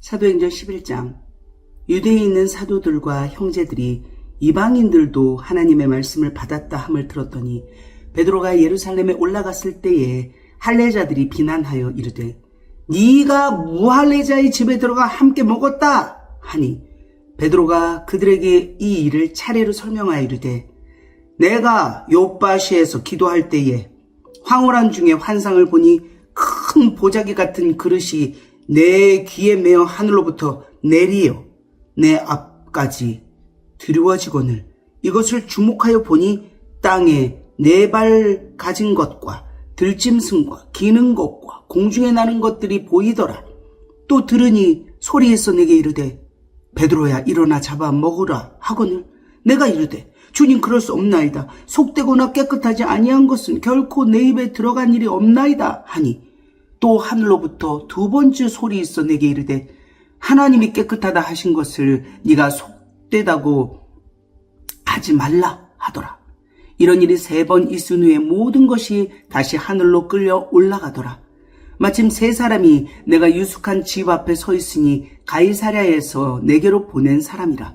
사도행전 11장. 유대에 있는 사도들과 형제들이 이방인들도 하나님의 말씀을 받았다 함을 들었더니 베드로가 예루살렘에 올라갔을 때에 할례자들이 비난하여 이르되 네가 무할례자의 집에 들어가 함께 먹었다 하니 베드로가 그들에게 이 일을 차례로 설명하여 이르되 내가 요빠시에서 기도할 때에 황홀한 중에 환상을 보니 큰 보자기 같은 그릇이 내 귀에 매어 하늘로부터 내리어 내 앞까지 드리워지거늘 이것을 주목하여 보니 땅에 네 발 가진 것과 들짐승과 기는 것과 공중에 나는 것들이 보이더라. 또 들으니 소리에서 내게 이르되 베드로야 일어나 잡아 먹으라 하거늘 내가 이르되 주님 그럴 수 없나이다. 속되거나 깨끗하지 아니한 것은 결코 내 입에 들어간 일이 없나이다 하니 또 하늘로부터 두 번째 소리 있어 내게 이르되 하나님이 깨끗하다 하신 것을 네가 속되다고 하지 말라 하더라. 이런 일이 3번 있은 후에 모든 것이 다시 하늘로 끌려 올라가더라. 마침 3사람이 내가 유숙한 집 앞에 서 있으니 가이사랴에서 내게로 보낸 사람이라.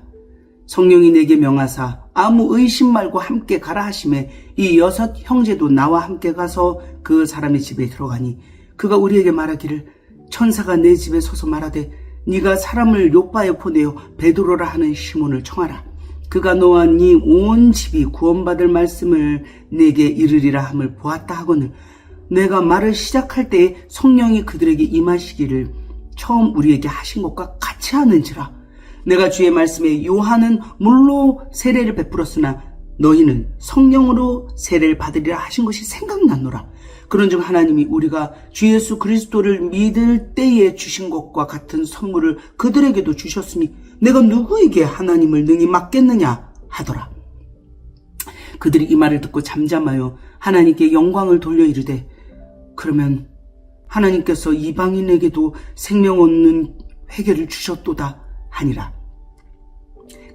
성령이 내게 명하사 아무 의심 말고 함께 가라 하심에 이 6 형제도 나와 함께 가서 그 사람의 집에 들어가니 그가 우리에게 말하기를 천사가 내 집에 서서 말하되 네가 사람을 요빠에 보내어 베드로라 하는 시몬을 청하라. 그가 너와 네 온 집이 구원받을 말씀을 내게 이르리라 함을 보았다 하거늘 내가 말을 시작할 때에 성령이 그들에게 임하시기를 처음 우리에게 하신 것과 같이 하는지라. 내가 주의 말씀에 요한은 물로 세례를 베풀었으나 너희는 성령으로 세례를 받으리라 하신 것이 생각났노라. 그런즉 하나님이 우리가 주 예수 그리스도를 믿을 때에 주신 것과 같은 선물을 그들에게도 주셨으니 내가 누구에게 하나님을 능히 맡겠느냐 하더라. 그들이 이 말을 듣고 잠잠하여 하나님께 영광을 돌려 이르되 그러면 하나님께서 이방인에게도 생명 얻는 회개를 주셨도다 하니라.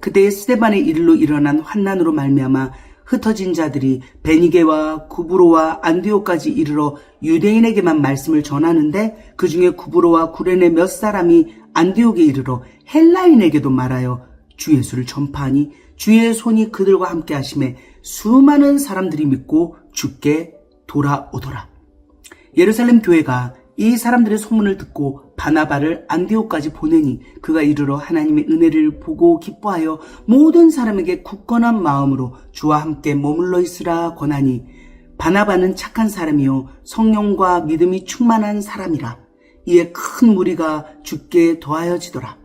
그때에 스데반의 일로 일어난 환난으로 말미암아 흩어진 자들이 베니게와 구브로와 안디옥까지 이르러 유대인에게만 말씀을 전하는데 그 중에 구브로와 구레네 몇 사람이 안디옥에 이르러 헬라인에게도 말하여 주 예수를 전파하니 주의 손이 그들과 함께 하심에 수많은 사람들이 믿고 주께 돌아오더라. 예루살렘 교회가 이 사람들의 소문을 듣고 바나바를 안디옥까지 보내니 그가 이르러 하나님의 은혜를 보고 기뻐하여 모든 사람에게 굳건한 마음으로 주와 함께 머물러 있으라 권하니 바나바는 착한 사람이요 성령과 믿음이 충만한 사람이라. 이에 큰 무리가 주께 더하여지더라.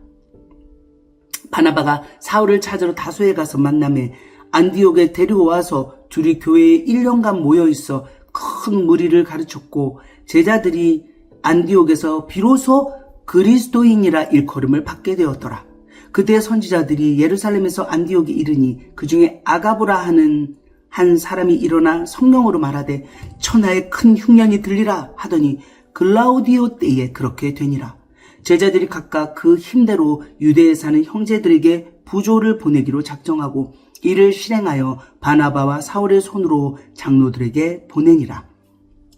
바나바가 사울을 찾으러 다소에 가서 만나매 안디옥에 데리고 와서 둘이 교회에 1년간 모여있어 큰 무리를 가르쳤고 제자들이 안디옥에서 비로소 그리스도인이라 일컬음을 받게 되었더라. 그때 선지자들이 예루살렘에서 안디옥에 이르니 그 중에 아가보라 하는 한 사람이 일어나 성령으로 말하되 천하에 큰 흉년이 들리라 하더니 글라우디오 때에 그렇게 되니라. 제자들이 각각 그 힘대로 유대에 사는 형제들에게 부조를 보내기로 작정하고 이를 실행하여 바나바와 사울의 손으로 장로들에게 보내니라.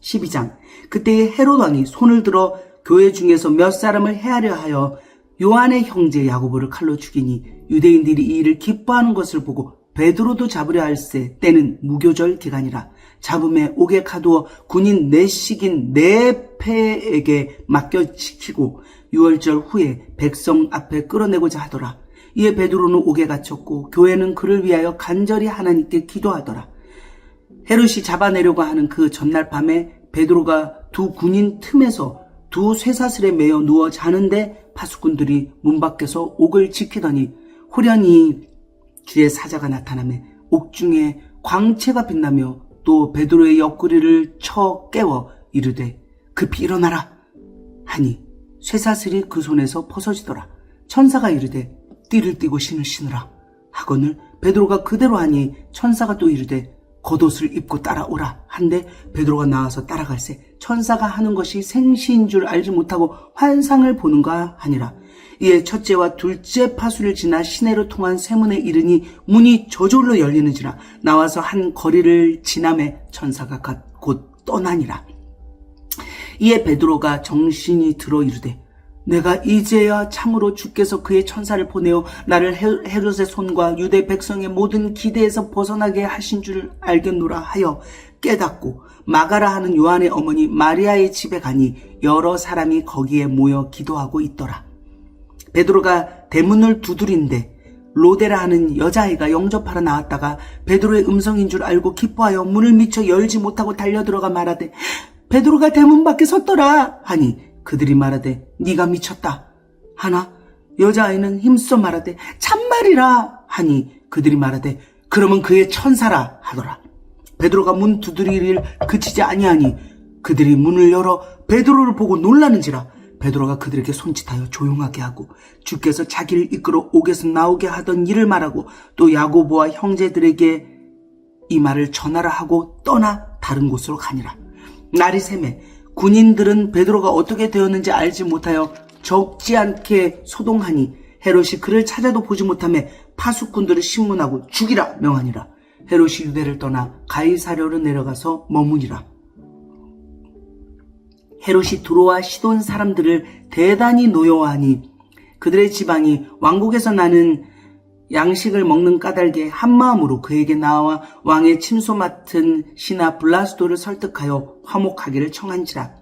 12장. 그때에 헤롯 왕이 손을 들어 교회 중에서 몇 사람을 해하려 하여 요한의 형제 야고보를 칼로 죽이니 유대인들이 이 일을 기뻐하는 것을 보고 베드로도 잡으려 할세 때는 무교절 기간이라. 잡음에 옥에 가두어 군인 내식인 네패에게 맡겨 지키고 6월절 후에 백성 앞에 끌어내고자 하더라. 이에 베드로는 옥에 갇혔고 교회는 그를 위하여 간절히 하나님께 기도하더라. 헤롯이 잡아내려고 하는 그 전날 밤에 베드로가 두 군인 틈에서 두 쇠사슬에 매여 누워 자는데 파수꾼들이 문 밖에서 옥을 지키더니 호련히 주의 사자가 나타나며 옥중에 광채가 빛나며 또 베드로의 옆구리를 쳐 깨워 이르되 급히 일어나라 하니 쇠사슬이 그 손에서 벗어지더라. 천사가 이르되 띠를 띠고 신을 신으라 하거늘 베드로가 그대로 하니 천사가 또 이르되 겉옷을 입고 따라오라 한데 베드로가 나와서 따라갈새 천사가 하는 것이 생시인 줄 알지 못하고 환상을 보는가 하니라. 이에 첫째와 둘째 파수를 지나 시내로 통한 쇠문에 이르니 문이 저절로 열리는지라. 나와서 한 거리를 지나매 천사가 곧 떠나니라. 이에 베드로가 정신이 들어 이르되 내가 이제야 참으로 주께서 그의 천사를 보내어 나를 헤롯의 손과 유대 백성의 모든 기대에서 벗어나게 하신 줄 알겠노라 하여 깨닫고 마가라 하는 요한의 어머니 마리아의 집에 가니 여러 사람이 거기에 모여 기도하고 있더라. 베드로가 대문을 두드린데 로데라 하는 여자아이가 영접하러 나왔다가 베드로의 음성인 줄 알고 기뻐하여 문을 미처 열지 못하고 달려들어가 말하되 베드로가 대문 밖에 섰더라 하니 그들이 말하되 네가 미쳤다 하나 여자아이는 힘써 말하되 참말이라 하니 그들이 말하되 그러면 그의 천사라 하더라. 베드로가 문 두드리기를 그치지 아니하니 그들이 문을 열어 베드로를 보고 놀라는지라. 베드로가 그들에게 손짓하여 조용하게 하고 주께서 자기를 이끌어 옥에서 나오게 하던 일을 말하고 또 야고보와 형제들에게 이 말을 전하라 하고 떠나 다른 곳으로 가니라. 날이 새매 군인들은 베드로가 어떻게 되었는지 알지 못하여 적지 않게 소동하니 헤롯이 그를 찾아도 보지 못하며 파수꾼들을 신문하고 죽이라 명하니라. 헤롯이 유대를 떠나 가이사랴로 내려가서 머무니라. 헤롯이 두로와 시돈 사람들을 대단히 노여워하니 그들의 지방이 왕국에서 나는 양식을 먹는 까닭에 한마음으로 그에게 나와 왕의 침소 맡은 신하 블라스도를 설득하여 화목하기를 청한지라.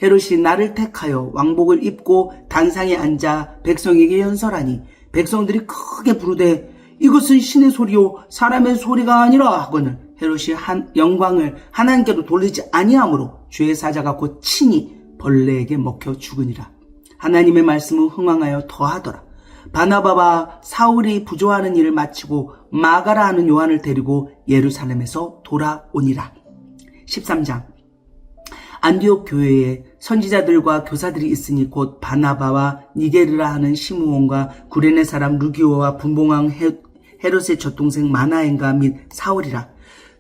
헤롯이 나를 택하여 왕복을 입고 단상에 앉아 백성에게 연설하니 백성들이 크게 부르되 이것은 신의 소리요 사람의 소리가 아니라 하거늘 헤롯이 영광을 하나님께로 돌리지 아니하므로 주의 사자가 곧 친히 벌레에게 먹혀 죽으니라. 하나님의 말씀은 흥왕하여 더하더라. 바나바와 사울이 부조하는 일을 마치고 마가라 하는 요한을 데리고 예루살렘에서 돌아오니라. 13장. 안디옥 교회에 선지자들과 교사들이 있으니 곧 바나바와 니게르라 하는 시므온과 구레네 사람 루기오와 분봉왕 헤롯의 젖동생 마나엔가 및 사울이라.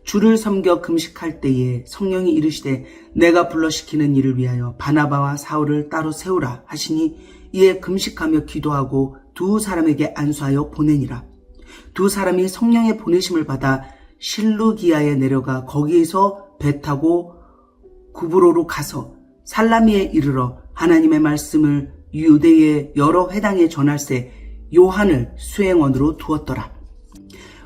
주를 섬겨 금식할 때에 성령이 이르시되 내가 불러시키는 일을 위하여 바나바와 사울을 따로 세우라 하시니 이에 금식하며 기도하고 두 사람에게 안수하여 보내니라. 두 사람이 성령의 보내심을 받아 실루기아에 내려가 거기에서 배 타고 구브로로 가서 살라미에 이르러 하나님의 말씀을 유대의 여러 회당에 전할세 요한을 수행원으로 두었더라.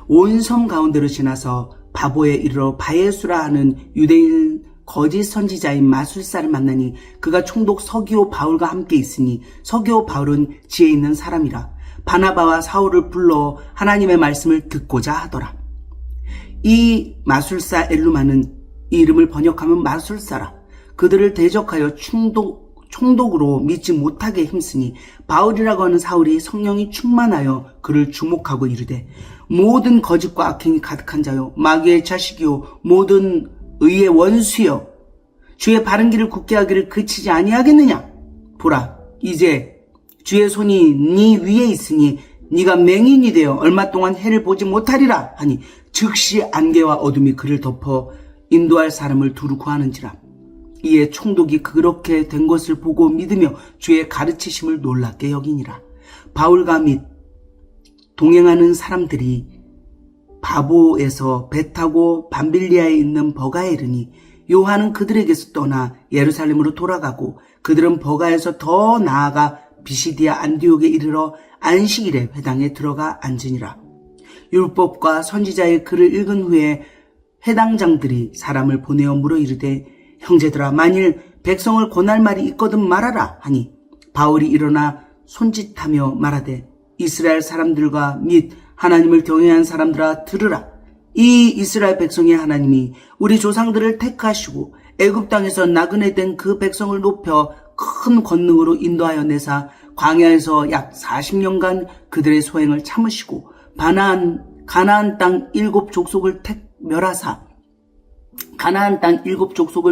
온 섬 가운데로 지나서 바보에 이르러 바예수라 하는 유대인 거짓 선지자인 마술사를 만나니 그가 총독 서기오 바울과 함께 있으니 서기오 바울은 지혜 있는 사람이라. 바나바와 사울을 불러 하나님의 말씀을 듣고자 하더라. 이 마술사 엘루마는 이 이름을 번역하면 마술사라. 그들을 대적하여 총독으로 믿지 못하게 힘쓰니 바울이라고 하는 사울이 성령이 충만하여 그를 주목하고 이르되 모든 거짓과 악행이 가득한 자요 마귀의 자식이요 모든 의의 원수여 주의 바른 길을 굳게 하기를 그치지 아니하겠느냐. 보라 이제 주의 손이 네 위에 있으니 네가 맹인이 되어 얼마 동안 해를 보지 못하리라 하니 즉시 안개와 어둠이 그를 덮어 인도할 사람을 두루 구하는지라. 이에 총독이 그렇게 된 것을 보고 믿으며 주의 가르치심을 놀랍게 여기니라. 바울과 및 동행하는 사람들이 바보에서 배 타고 밤빌리아에 있는 버가에 이르니 요한은 그들에게서 떠나 예루살렘으로 돌아가고 그들은 버가에서 더 나아가 비시디아 안디옥에 이르러 안식일에 회당에 들어가 앉으니라. 율법과 선지자의 글을 읽은 후에 회당장들이 사람을 보내어 물어 이르되 형제들아 만일 백성을 권할 말이 있거든 말하라 하니 바울이 일어나 손짓하며 말하되 이스라엘 사람들과 및 하나님을 경외한 사람들아 들으라. 이 이스라엘 백성의 하나님이 우리 조상들을 택하시고 애굽 땅에서 나그네 된 그 백성을 높여 큰 권능으로 인도하여 내사 광야에서 약 40년간 그들의 소행을 참으시고 가나안 땅 7족속을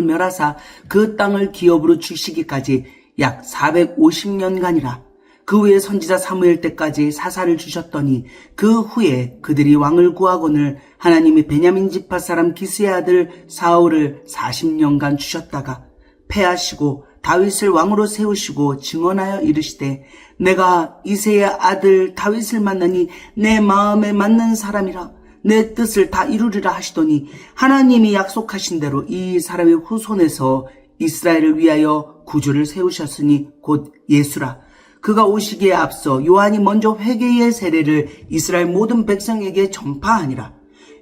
멸하사 그 땅을 기업으로 주시기까지 약 450년간이라. 그 후에 선지자 사무엘 때까지 사사를 주셨더니 그 후에 그들이 왕을 구하거늘 하나님이 베냐민 지파 사람 기스의 아들 사울을 40년간 주셨다가 패하시고 다윗을 왕으로 세우시고 증언하여 이르시되 내가 이새의 아들 다윗을 만나니 내 마음에 맞는 사람이라 내 뜻을 다 이루리라 하시더니 하나님이 약속하신 대로 이 사람의 후손에서 이스라엘을 위하여 구주를 세우셨으니 곧 예수라. 그가 오시기에 앞서 요한이 먼저 회개의 세례를 이스라엘 모든 백성에게 전파하니라.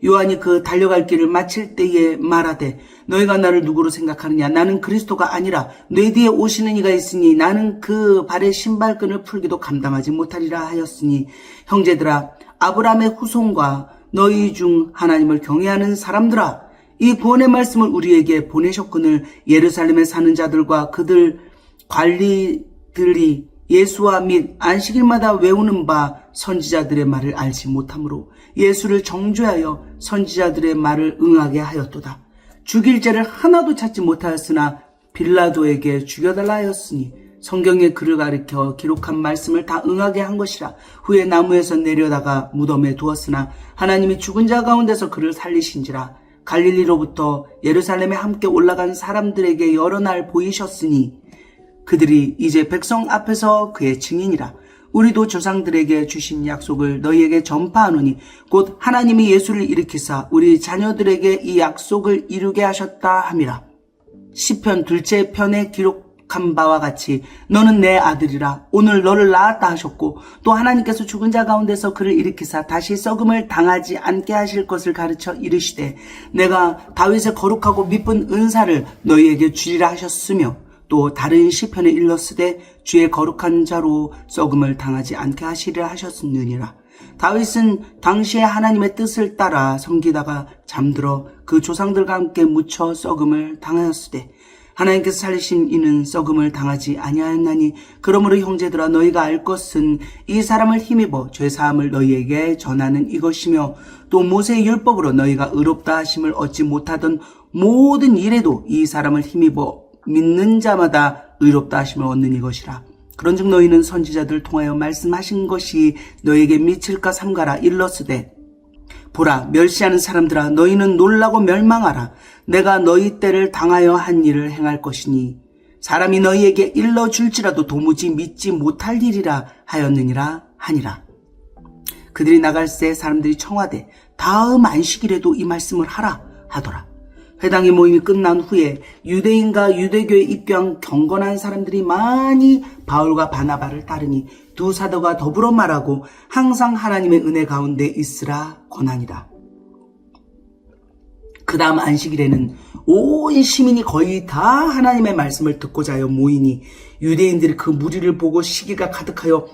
요한이 그 달려갈 길을 마칠 때에 말하되 너희가 나를 누구로 생각하느냐? 나는 그리스도가 아니라 내 뒤에 오시는 이가 있으니 나는 그 발의 신발끈을 풀기도 감당하지 못하리라 하였으니 형제들아, 아브라함의 후손과 너희 중 하나님을 경외하는 사람들아, 이 구원의 말씀을 우리에게 보내셨거늘 예루살렘에 사는 자들과 그들 관리들이 예수와 및 안식일마다 외우는 바 선지자들의 말을 알지 못하므로 예수를 정죄하여 선지자들의 말을 응하게 하였도다. 죽일 죄를 하나도 찾지 못하였으나 빌라도에게 죽여달라 하였으니 성경에 그를 가리켜 기록한 말씀을 다 응하게 한 것이라. 후에 나무에서 내려다가 무덤에 두었으나 하나님이 죽은 자 가운데서 그를 살리신지라. 갈릴리로부터 예루살렘에 함께 올라간 사람들에게 여러 날 보이셨으니 그들이 이제 백성 앞에서 그의 증인이라. 우리도 조상들에게 주신 약속을 너희에게 전파하노니 곧 하나님이 예수를 일으키사 우리 자녀들에게 이 약속을 이루게 하셨다 함이라. 시편 둘째 편에 기록한 바와 같이 너는 내 아들이라. 오늘 너를 낳았다 하셨고 또 하나님께서 죽은 자 가운데서 그를 일으키사 다시 썩음을 당하지 않게 하실 것을 가르쳐 이르시되 내가 다윗의 거룩하고 미쁜 은사를 너희에게 주리라 하셨으며 또 다른 시편에 일렀으되 주의 거룩한 자로 썩음을 당하지 않게 하시리라 하셨느니라. 다윗은 당시에 하나님의 뜻을 따라 섬기다가 잠들어 그 조상들과 함께 묻혀 썩음을 당하였으되 하나님께서 살리신 이는 썩음을 당하지 아니하였나니 그러므로 형제들아 너희가 알 것은 이 사람을 힘입어 죄사함을 너희에게 전하는 이것이며 또 모세의 율법으로 너희가 의롭다 하심을 얻지 못하던 모든 일에도 이 사람을 힘입어 믿는 자마다 의롭다 하심을 얻는 이것이라. 그런즉 너희는 선지자들 통하여 말씀하신 것이 너희에게 미칠까 삼가라. 일렀으되 보라, 멸시하는 사람들아 너희는 놀라고 멸망하라. 내가 너희 때를 당하여 한 일을 행할 것이니 사람이 너희에게 일러줄지라도 도무지 믿지 못할 일이라 하였느니라 하니라. 그들이 나갈새 사람들이 청하되 다음 안식일에도 이 말씀을 하라 하더라. 회당의 모임이 끝난 후에 유대인과 유대교에 입교한 경건한 사람들이 많이 바울과 바나바를 따르니 두 사도가 더불어 말하고 항상 하나님의 은혜 가운데 있으라 권하니라. 그 다음 안식일에는 온 시민이 거의 다 하나님의 말씀을 듣고자 하여 모이니 유대인들이 그 무리를 보고 시기가 가득하여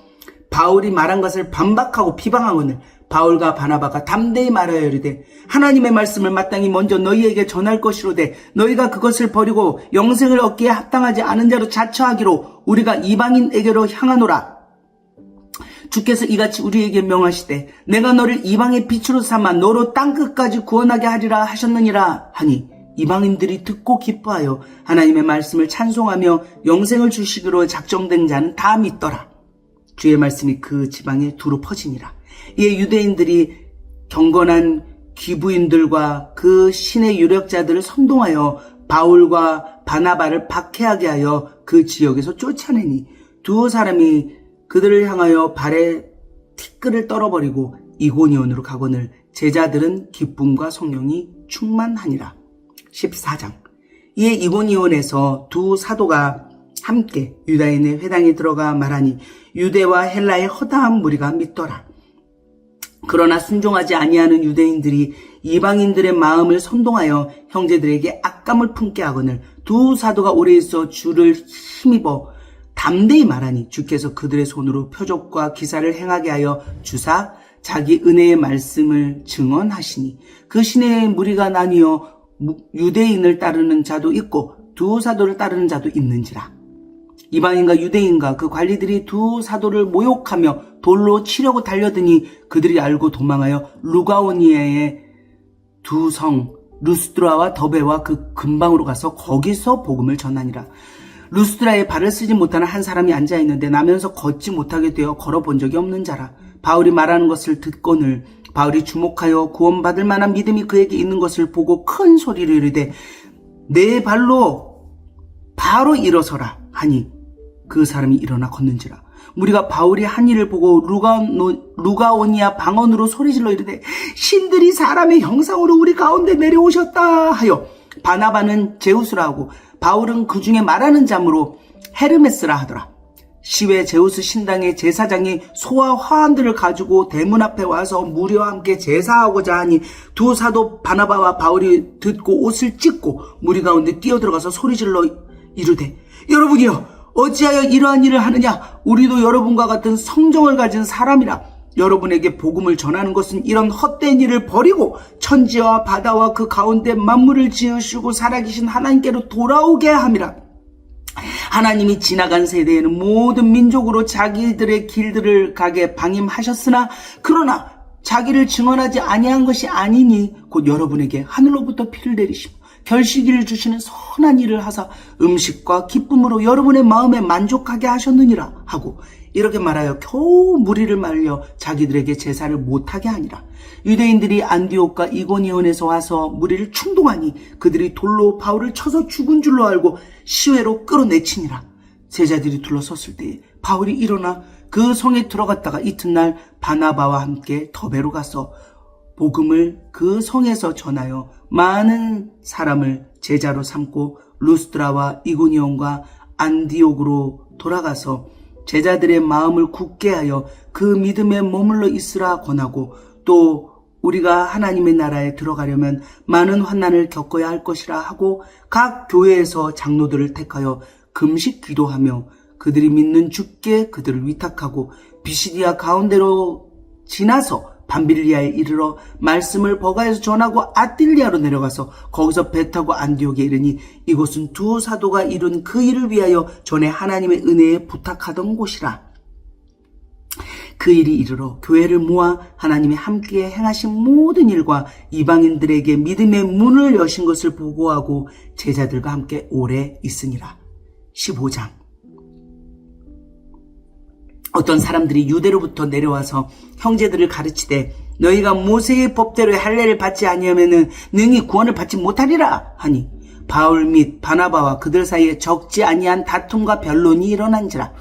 바울이 말한 것을 반박하고 비방하거늘 바울과 바나바가 담대히 말하여 이르되 하나님의 말씀을 마땅히 먼저 너희에게 전할 것이로되 너희가 그것을 버리고 영생을 얻기에 합당하지 않은 자로 자처하기로 우리가 이방인에게로 향하노라. 주께서 이같이 우리에게 명하시되 내가 너를 이방의 빛으로 삼아 너로 땅끝까지 구원하게 하리라 하셨느니라 하니 이방인들이 듣고 기뻐하여 하나님의 말씀을 찬송하며 영생을 주시기로 작정된 자는 다 믿더라. 주의 말씀이 그 지방에 두루 퍼지니라. 이에 유대인들이 경건한 귀부인들과 그 신의 유력자들을 선동하여 바울과 바나바를 박해하게 하여 그 지역에서 쫓아내니 두 사람이 그들을 향하여 발에 티끌을 떨어버리고 이고니온으로 가거늘 제자들은 기쁨과 성령이 충만하니라. 14장. 이에 이고니온에서 두 사도가 함께 유다인의 회당에 들어가 말하니 유대와 헬라의 허다한 무리가 믿더라. 그러나 순종하지 아니하는 유대인들이 이방인들의 마음을 선동하여 형제들에게 악감을 품게 하거늘 두 사도가 오래 있어 주를 힘입어 담대히 말하니 주께서 그들의 손으로 표적과 기사를 행하게 하여 주사 자기 은혜의 말씀을 증언하시니 그 신의 무리가 나뉘어 유대인을 따르는 자도 있고 두 사도를 따르는 자도 있는지라. 이방인과 유대인과 그 관리들이 두 사도를 모욕하며 돌로 치려고 달려드니 그들이 알고 도망하여 루가오니아의 두 성 루스드라와 더베와 그 근방으로 가서 거기서 복음을 전하니라. 루스드라에 발을 쓰지 못하는 한 사람이 앉아있는데 나면서 걷지 못하게 되어 걸어본 적이 없는 자라. 바울이 말하는 것을 듣거늘 바울이 주목하여 구원받을 만한 믿음이 그에게 있는 것을 보고 큰 소리를 이르되 내 발로 바로 일어서라 하니 그 사람이 일어나 걷는지라. 무리가 바울이 한 일을 보고 루가오니아 방언으로 소리질러 이르되 신들이 사람의 형상으로 우리 가운데 내려오셨다 하여 바나바는 제우스라 하고 바울은 그 중에 말하는 자므로 헤르메스라 하더라. 시외 제우스 신당의 제사장이 소와 화환들을 가지고 대문 앞에 와서 무리와 함께 제사하고자 하니 두 사도 바나바와 바울이 듣고 옷을 찢고 무리 가운데 뛰어들어가서 소리질러 이르되, 여러분이여 어찌하여 이러한 일을 하느냐? 우리도 여러분과 같은 성정을 가진 사람이라. 여러분에게 복음을 전하는 것은 이런 헛된 일을 버리고 천지와 바다와 그 가운데 만물을 지으시고 살아계신 하나님께로 돌아오게 함이라. 하나님이 지나간 세대에는 모든 민족으로 자기들의 길들을 가게 방임하셨으나 그러나 자기를 증언하지 아니한 것이 아니니 곧 여러분에게 하늘로부터 피를 내리시고 결실기를 주시는 선한 일을 하사 음식과 기쁨으로 여러분의 마음에 만족하게 하셨느니라 하고 이렇게 말하여 겨우 무리를 말려 자기들에게 제사를 못하게 하니라. 유대인들이 안디옥과 이고니온에서 와서 무리를 충동하니 그들이 돌로 바울을 쳐서 죽은 줄로 알고 시외로 끌어내치니라. 제자들이 둘러섰을 때에 바울이 일어나 그 성에 들어갔다가 이튿날 바나바와 함께 더베로 가서 복음을 그 성에서 전하여 많은 사람을 제자로 삼고 루스드라와 이고니온과 안디옥으로 돌아가서 제자들의 마음을 굳게 하여 그 믿음에 머물러 있으라 권하고 또 우리가 하나님의 나라에 들어가려면 많은 환난을 겪어야 할 것이라 하고 각 교회에서 장로들을 택하여 금식 기도하며 그들이 믿는 주께 그들을 위탁하고 비시디아 가운데로 지나서 밤빌리아에 이르러 말씀을 버가에서 전하고 아딜리아로 내려가서 거기서 배 타고 안디옥에 이르니 이곳은 두 사도가 이룬 그 일을 위하여 전에 하나님의 은혜에 부탁하던 곳이라. 그 일이 이르러 교회를 모아 하나님이 함께 행하신 모든 일과 이방인들에게 믿음의 문을 여신 것을 보고하고 제자들과 함께 오래 있으니라. 15장. 어떤 사람들이 유대로부터 내려와서 형제들을 가르치되 너희가 모세의 법대로의 할례를 받지 아니하면은 능히 구원을 받지 못하리라 하니 바울 및 바나바와 그들 사이에 적지 아니한 다툼과 변론이 일어난지라.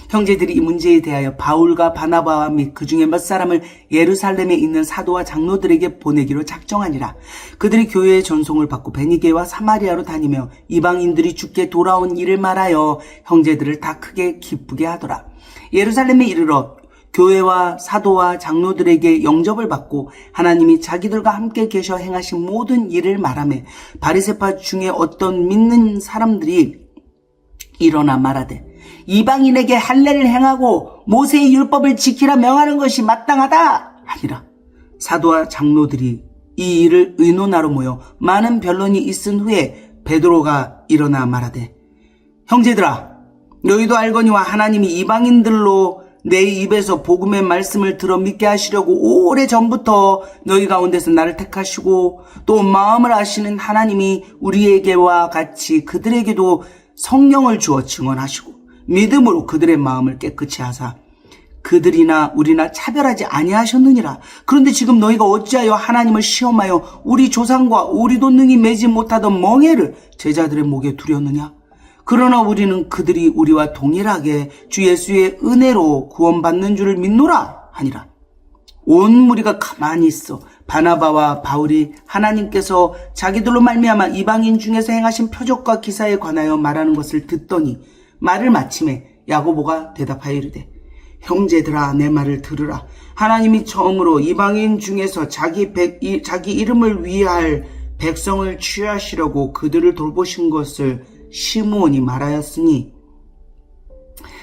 형제들이 이 문제에 대하여 바울과 바나바와 및 그 중에 몇 사람을 예루살렘에 있는 사도와 장로들에게 보내기로 작정하니라. 그들이 교회의 전송을 받고 베니게와 사마리아로 다니며 이방인들이 주께 돌아온 일을 말하여 형제들을 다 크게 기쁘게 하더라. 예루살렘에 이르러 교회와 사도와 장로들에게 영접을 받고 하나님이 자기들과 함께 계셔 행하신 모든 일을 말하며 바리새파 중에 어떤 믿는 사람들이 일어나 말하되 이방인에게 할례를 행하고 모세의 율법을 지키라 명하는 것이 마땅하다 하니라. 사도와 장로들이 이 일을 의논하러 모여 많은 변론이 있은 후에 베드로가 일어나 말하되 형제들아 너희도 알거니와 하나님이 이방인들로 내 입에서 복음의 말씀을 들어 믿게 하시려고 오래전부터 너희 가운데서 나를 택하시고 또 마음을 아시는 하나님이 우리에게와 같이 그들에게도 성령을 주어 증언하시고 믿음으로 그들의 마음을 깨끗이 하사 그들이나 우리나 차별하지 아니하셨느니라. 그런데 지금 너희가 어찌하여 하나님을 시험하여 우리 조상과 우리도 능히 매지 못하던 멍에를 제자들의 목에 두렸느냐? 그러나 우리는 그들이 우리와 동일하게 주 예수의 은혜로 구원받는 줄을 믿노라 하니라. 온 무리가 가만히 있어 바나바와 바울이 하나님께서 자기들로 말미암아 이방인 중에서 행하신 표적과 기사에 관하여 말하는 것을 듣더니 말을 마침에 야고보가 대답하여 이르되 형제들아 내 말을 들으라. 하나님이 처음으로 이방인 중에서 자기 이름을 위할 백성을 취하시려고 그들을 돌보신 것을 시므온이 말하였으니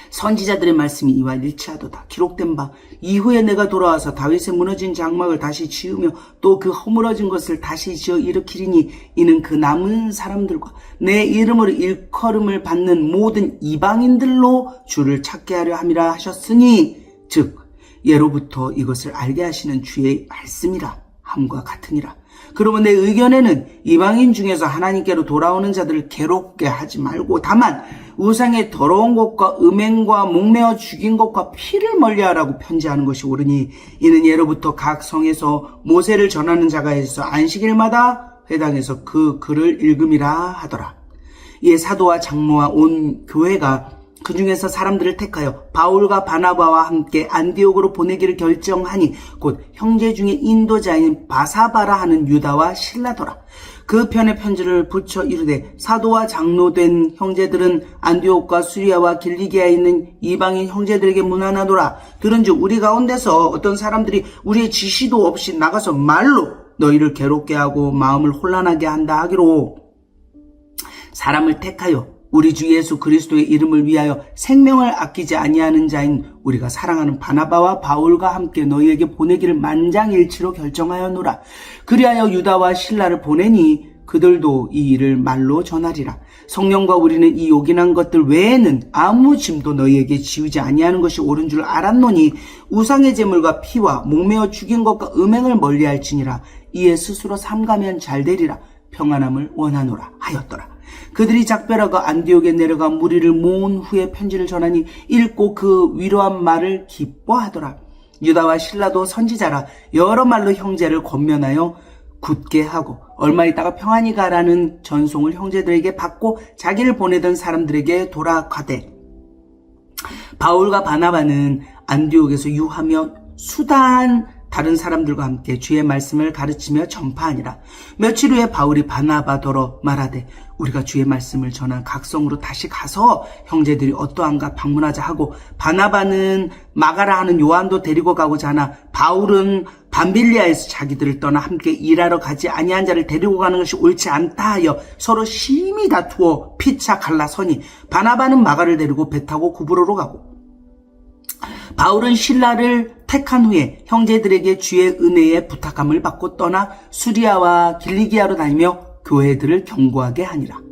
선지자들의 말씀이 이와 일치하도다. 기록된 바 이후에 내가 돌아와서 다윗의 무너진 장막을 다시 지으며 또 그 허물어진 것을 다시 지어 일으키리니 이는 그 남은 사람들과 내 이름으로 일컬음을 받는 모든 이방인들로 주를 찾게 하려 함이라 하셨으니 즉 예로부터 이것을 알게 하시는 주의 말씀이라 함과 같으니라. 그러면 내 의견에는 이방인 중에서 하나님께로 돌아오는 자들을 괴롭게 하지 말고 다만 우상의 더러운 것과 음행과 목매어 죽인 것과 피를 멀리하라고 편지하는 것이 옳으니 이는 예로부터 각 성에서 모세를 전하는 자가 있어 안식일마다 회당에서 그 글을 읽음이라 하더라. 이에 사도와 장로와 온 교회가 그 중에서 사람들을 택하여 바울과 바나바와 함께 안디옥으로 보내기를 결정하니 곧 형제 중에 인도자인 바사바라 하는 유다와 실라더라. 그 편의 편지를 붙여 이르되 사도와 장로된 형제들은 안디옥과 수리아와 길리기아에 있는 이방인 형제들에게 문안하노라. 들은즉 우리 가운데서 어떤 사람들이 우리의 지시도 없이 나가서 말로 너희를 괴롭게 하고 마음을 혼란하게 한다 하기로 사람을 택하여 우리 주 예수 그리스도의 이름을 위하여 생명을 아끼지 아니하는 자인 우리가 사랑하는 바나바와 바울과 함께 너희에게 보내기를 만장일치로 결정하였노라. 그리하여 유다와 실라를 보내니 그들도 이 일을 말로 전하리라. 성령과 우리는 이 요긴한 것들 외에는 아무 짐도 너희에게 지우지 아니하는 것이 옳은 줄 알았노니 우상의 제물과 피와 목매어 죽인 것과 음행을 멀리할지니라. 이에 스스로 삼가면 잘 되리라. 평안함을 원하노라 하였더라. 그들이 작별하고 안디옥에 내려가 무리를 모은 후에 편지를 전하니 읽고 그 위로한 말을 기뻐하더라. 유다와 실라도 선지자라 여러 말로 형제를 권면하여 굳게 하고 얼마 있다가 평안히 가라는 전송을 형제들에게 받고 자기를 보내던 사람들에게 돌아가되 바울과 바나바는 안디옥에서 유하며 수다한 다른 사람들과 함께 주의 말씀을 가르치며 전파하니라. 며칠 후에 바울이 바나바더러 말하되 우리가 주의 말씀을 전한 각성으로 다시 가서 형제들이 어떠한가 방문하자 하고 바나바는 마가라 하는 요한도 데리고 가고자 하나 바울은 밤빌리아에서 자기들을 떠나 함께 일하러 가지 아니한 자를 데리고 가는 것이 옳지 않다 하여 서로 심히 다투어 피차 갈라서니 바나바는 마가를 데리고 배 타고 구브로로 가고 바울은 실라를 택한 후에 형제들에게 주의 은혜에 부탁함을 받고 떠나 수리아와 길리기아로 다니며 교회들을 경고하게 하니라.